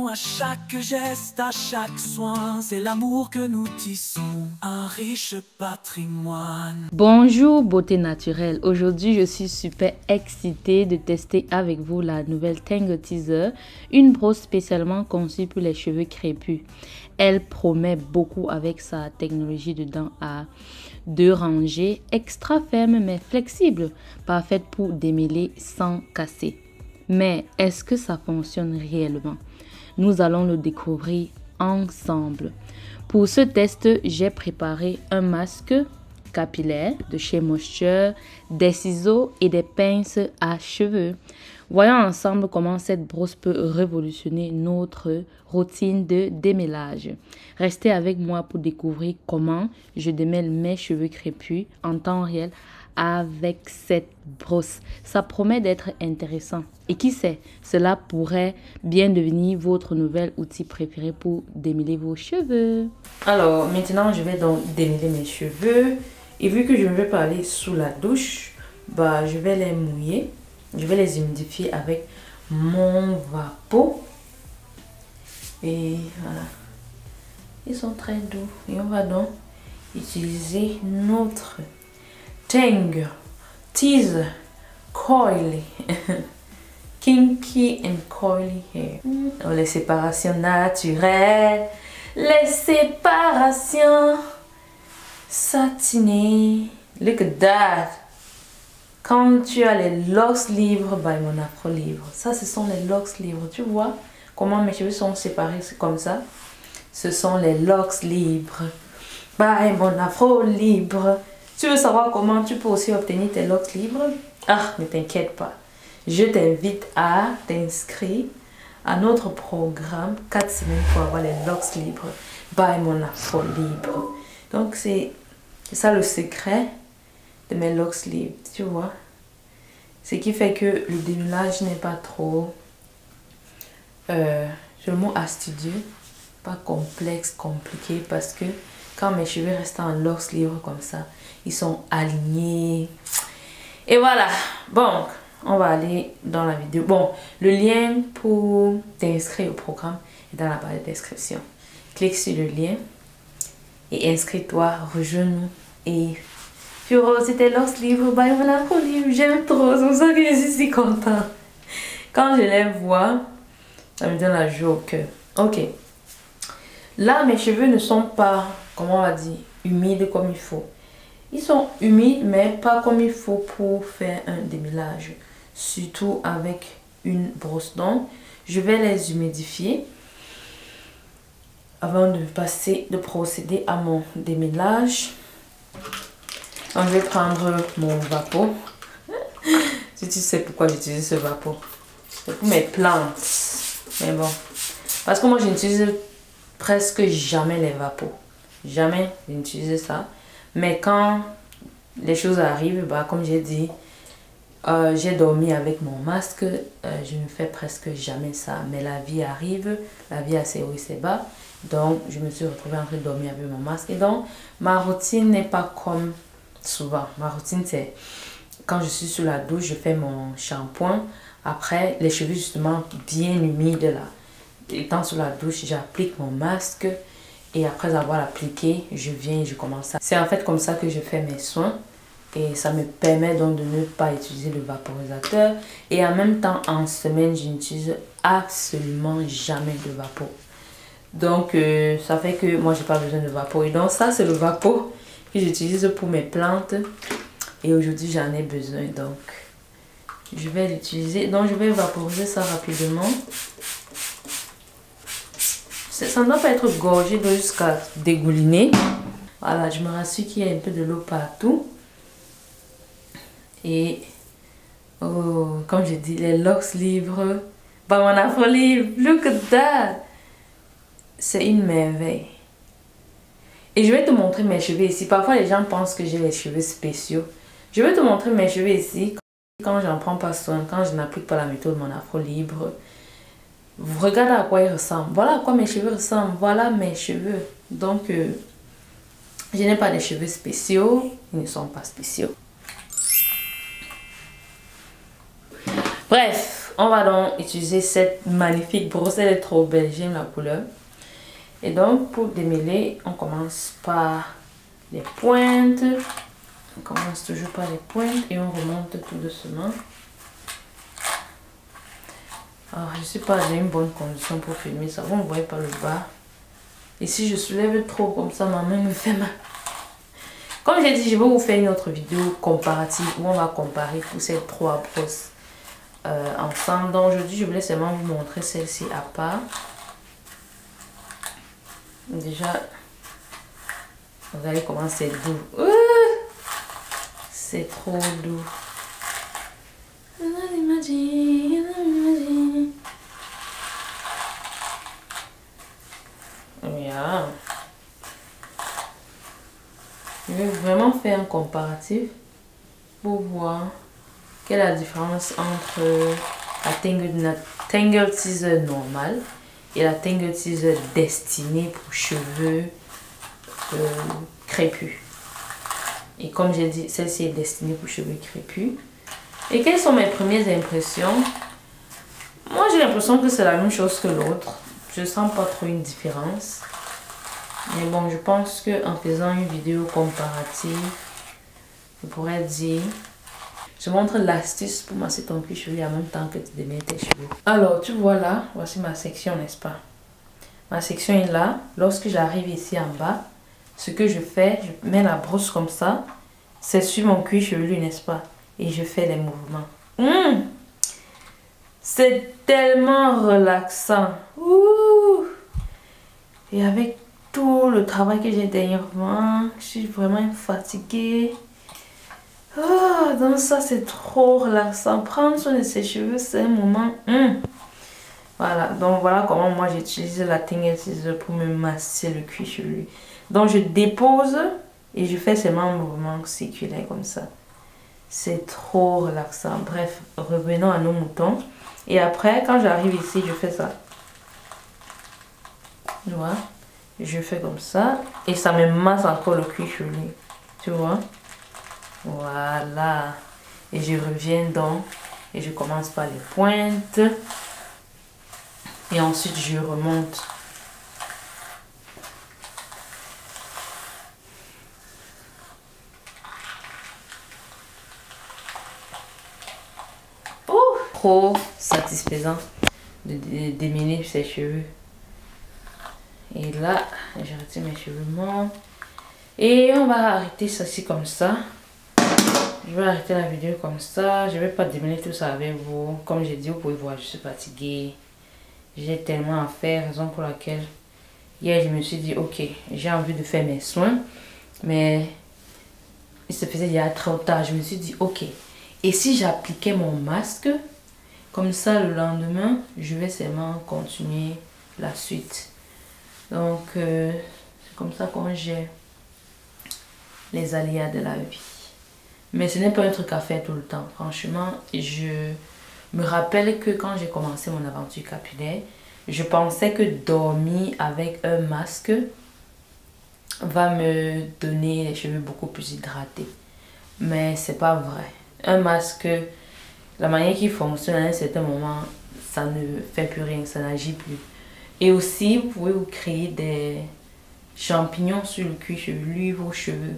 à chaque geste, à chaque soin. C'est l'amour que nous tissons, un riche patrimoine. Bonjour beauté naturelle, aujourd'hui je suis super excitée de tester avec vous la nouvelle Tangle Teezer, une brosse spécialement conçue pour les cheveux crépus. Elle promet beaucoup avec sa technologie de dents à 2 rangées, extra ferme mais flexible, parfaite pour démêler sans casser. Mais est-ce que ça fonctionne réellement? Nous allons le découvrir ensemble. Pour ce test, j'ai préparé un masque capillaire de chez Moisture, des ciseaux et des pinces à cheveux. Voyons ensemble comment cette brosse peut révolutionner notre routine de démêlage. Restez avec moi pour découvrir comment je démêle mes cheveux crépus en temps réel avec cette brosse. Ça promet d'être intéressant. Et qui sait, cela pourrait bien devenir votre nouvel outil préféré pour démêler vos cheveux. Alors, maintenant, je vais donc démêler mes cheveux. Et vu que je ne vais pas aller sous la douche, je vais les mouiller. Je vais les humidifier avec mon vapeau. Et voilà. Ils sont très doux. Et on va donc utiliser notre Tangle Teezer Coily Kinky and Coily Hair. Les séparations naturelles. Les séparations satinées. Look at that. Quand tu as les locks libres, mon afro libre. Ça, ce sont les locks libres. Tu vois comment mes cheveux sont séparés comme ça? Ce sont les locks libres. Mon afro libre. Tu veux savoir comment tu peux aussi obtenir tes locks libres? Ah, ne t'inquiète pas. Je t'invite à t'inscrire à notre programme 4 semaines pour avoir les locks libres. Mon afro libre. Donc, c'est ça le secret de mes locks libres, tu vois. Ce qui fait que le démêlage n'est pas trop, le mot astucieux, pas complexe, compliqué, parce que quand mes cheveux restent en locks libres comme ça, ils sont alignés. Et voilà. Bon, on va aller dans la vidéo. Bon, le lien pour t'inscrire au programme est dans la barre de description. Clique sur le lien et inscris-toi, rejoins-nous et c'était locks libres, mon afro libre, j'aime trop, c'est pour ça que je suis si contente. Quand je les vois, ça me donne la joie au cœur. Ok. Là, mes cheveux ne sont pas, comment on va dire, humides comme il faut. Ils sont humides, mais pas comme il faut pour faire un démêlage. Surtout avec une brosse. Donc, je vais les humidifier avant de procéder à mon démêlage. Donc, je vais prendre mon vapeau. Si tu sais pourquoi j'utilise ce vapeau. C'est pour mes plantes. Mais bon. Parce que moi, je n'utilise presque jamais les vapeaux. Jamais je n'utilise ça. Mais quand les choses arrivent, comme j'ai dit, j'ai dormi avec mon masque. Je ne fais presque jamais ça. Mais la vie arrive. La vie a ses hauts et ses bas. Donc, je me suis retrouvée en train de dormir avec mon masque. Et donc, ma routine n'est pas comme souvent. Ma routine, c'est quand je suis sous la douche, je fais mon shampoing. Après, les cheveux justement bien humides là. Étant sous la douche, j'applique mon masque. Et après avoir appliqué, je viens et je commence à... C'est en fait comme ça que je fais mes soins. Et ça me permet donc de ne pas utiliser le vaporisateur. Et en même temps, en semaine, je n'utilise absolument jamais de vapeau. Donc, ça fait que moi, j'ai pas besoin de vapeau. Et donc, ça, c'est le vapeau que j'utilise pour mes plantes. Et aujourd'hui, j'en ai besoin. Donc, je vais l'utiliser. Donc, je vais vaporiser ça rapidement. Ça ne doit pas être gorgé d'eau jusqu'à dégouliner. Voilà, je me rassure qu'il y a un peu de l'eau partout. Et, comme je dis, les locks libres. Mon afro libre, look at that. C'est une merveille. Et je vais te montrer mes cheveux ici. Parfois, les gens pensent que j'ai les cheveux spéciaux. Je vais te montrer mes cheveux ici. Quand j'en prends pas soin, quand je n'applique pas la méthode mon afro libre. Regardez à quoi ils ressemblent. Voilà à quoi mes cheveux ressemblent. Voilà mes cheveux. Donc, je n'ai pas de cheveux spéciaux. Ils ne sont pas spéciaux. Bref, On va donc utiliser cette magnifique brosse, elle est trop belle, j'aime la couleur. Et donc pour démêler, on commence par les pointes. On commence toujours par les pointes et on remonte tout doucement. Alors je ne suis pas dans une bonne condition pour filmer ça, vous ne voyez pas le bas. Et si je soulève trop comme ça, ma main me fait mal. Comme j'ai dit, je vais vous faire une autre vidéo comparative où on va comparer tous ces trois brosses ensemble. Donc aujourd'hui, je voulais seulement vous montrer celle-ci à part. Déjà, vous allez comment c'est doux. C'est trop doux. Yeah. Je vais vraiment faire un comparatif pour voir quelle est la différence entre la Tangle Teezer normale et la Tangle Teezer destinée pour cheveux crépus. Et comme j'ai dit, celle-ci est destinée pour cheveux crépus. Et quelles sont mes premières impressions? Moi, j'ai l'impression que c'est la même chose que l'autre. Je sens pas trop une différence. Mais bon, je pense qu'en faisant une vidéo comparative, je pourrais dire... Je montre l'astuce pour masser ton cuir chevelu en même temps que tu démêles tes cheveux. Alors, tu vois là, voici ma section, n'est-ce pas? Ma section est là. Lorsque j'arrive ici en bas, ce que je fais, je mets la brosse comme ça. C'est sur mon cuir chevelu, n'est-ce pas? Et je fais les mouvements. C'est tellement relaxant. Ouh. Et avec tout le travail que j'ai dernièrement, je suis vraiment fatiguée. Oh, donc ça c'est trop relaxant. Prendre soin de ses cheveux, c'est un moment. Voilà, donc voilà comment moi j'utilise la Tangle Teezer pour me masser le cuir chevelu. Donc je dépose et je fais seulement un mouvement circulaire comme ça. C'est trop relaxant. Bref, revenons à nos moutons. Et après, quand j'arrive ici, je fais ça. Voilà. Je fais comme ça. Et ça me masse encore le cuir chevelu. Tu vois? Voilà. Et je reviens donc. Et je commence par les pointes. Et ensuite, je remonte. Trop satisfaisant de démêler ses cheveux. Et là, j'ai retiré mes cheveux morts. Et on va arrêter ceci comme ça. Je vais arrêter la vidéo comme ça. Je vais pas démêler tout ça avec vous. Comme j'ai dit, vous pouvez voir, je suis fatiguée. J'ai tellement à faire, raison pour laquelle hier je me suis dit, ok, j'ai envie de faire mes soins. Mais il se faisait déjà trop tard. Je me suis dit, ok, et si j'appliquais mon masque? Comme ça, le lendemain, je vais seulement continuer la suite. Donc, c'est comme ça qu'on gère les aléas de la vie. Mais ce n'est pas un truc à faire tout le temps. Franchement, je me rappelle que quand j'ai commencé mon aventure capillaire, je pensais que dormir avec un masque va me donner les cheveux beaucoup plus hydratés. Mais c'est pas vrai. Un masque... La manière qu'il fonctionne à un certain moment, ça ne fait plus rien, ça n'agit plus. Et aussi, vous pouvez vous créer des champignons sur le cuir chevelu, vos cheveux.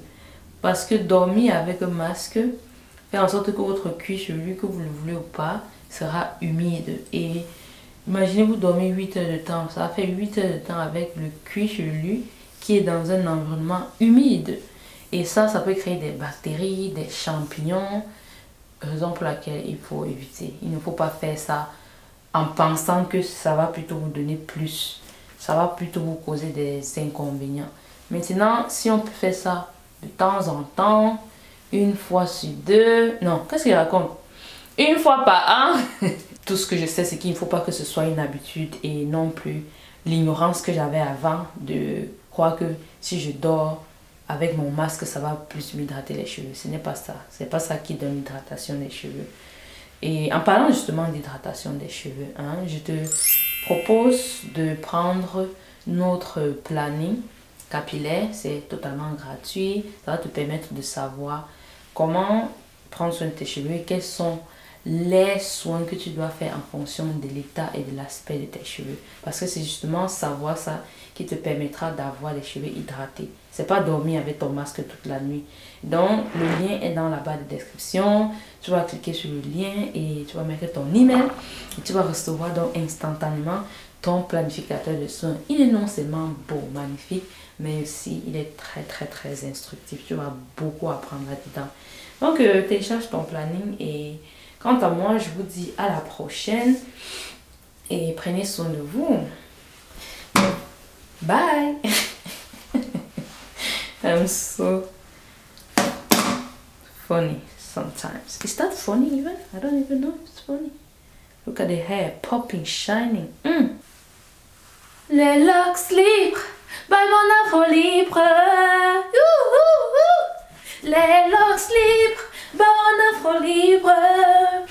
Parce que dormir avec un masque fait en sorte que votre cuir chevelu, que vous le voulez ou pas, sera humide. Et imaginez vous dormir 8 heures de temps. Ça fait 8 heures de temps avec le cuir chevelu qui est dans un environnement humide. Et ça peut créer des bactéries, des champignons. Raison pour laquelle il faut éviter. Il ne faut pas faire ça en pensant que ça va plutôt vous donner plus. Ça va plutôt vous causer des inconvénients. Maintenant, si on peut faire ça de temps en temps, une fois sur deux... Non, qu'est-ce qu'il raconte? Une fois par an. Tout ce que je sais, c'est qu'il ne faut pas que ce soit une habitude et non plus l'ignorance que j'avais avant de croire que si je dors avec mon masque, ça va plus m'hydrater les cheveux. Ce n'est pas ça. C'est pas ça qui donne l'hydratation des cheveux. Et en parlant justement d'hydratation des cheveux, je te propose de prendre notre planning capillaire. C'est totalement gratuit. Ça va te permettre de savoir comment prendre soin de tes cheveux et quelles sont les soins que tu dois faire en fonction de l'état et de l'aspect de tes cheveux. Parce que c'est justement savoir ça qui te permettra d'avoir les cheveux hydratés. C'est pas dormir avec ton masque toute la nuit. Donc, le lien est dans la barre de description. Tu vas cliquer sur le lien et tu vas mettre ton email. Et tu vas recevoir donc instantanément ton planificateur de soins. Il est non seulement beau, magnifique, mais aussi il est très instructif. Tu vas beaucoup apprendre là-dedans. Donc, télécharge ton planning et quant à moi, je vous dis à la prochaine et prenez soin de vous. Bye! I'm so funny sometimes. Is that funny even? I don't even know if it's funny. Look at the hair popping, shining. Les locks libres, by mon afro libre. Les locks libres, by mon afro libre.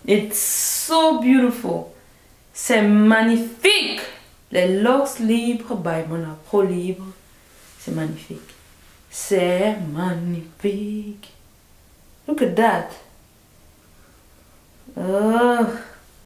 It's so beautiful. C'est magnifique. Les locks libres by mon afro libre. C'est magnifique. C'est magnifique. Look at that. Oh.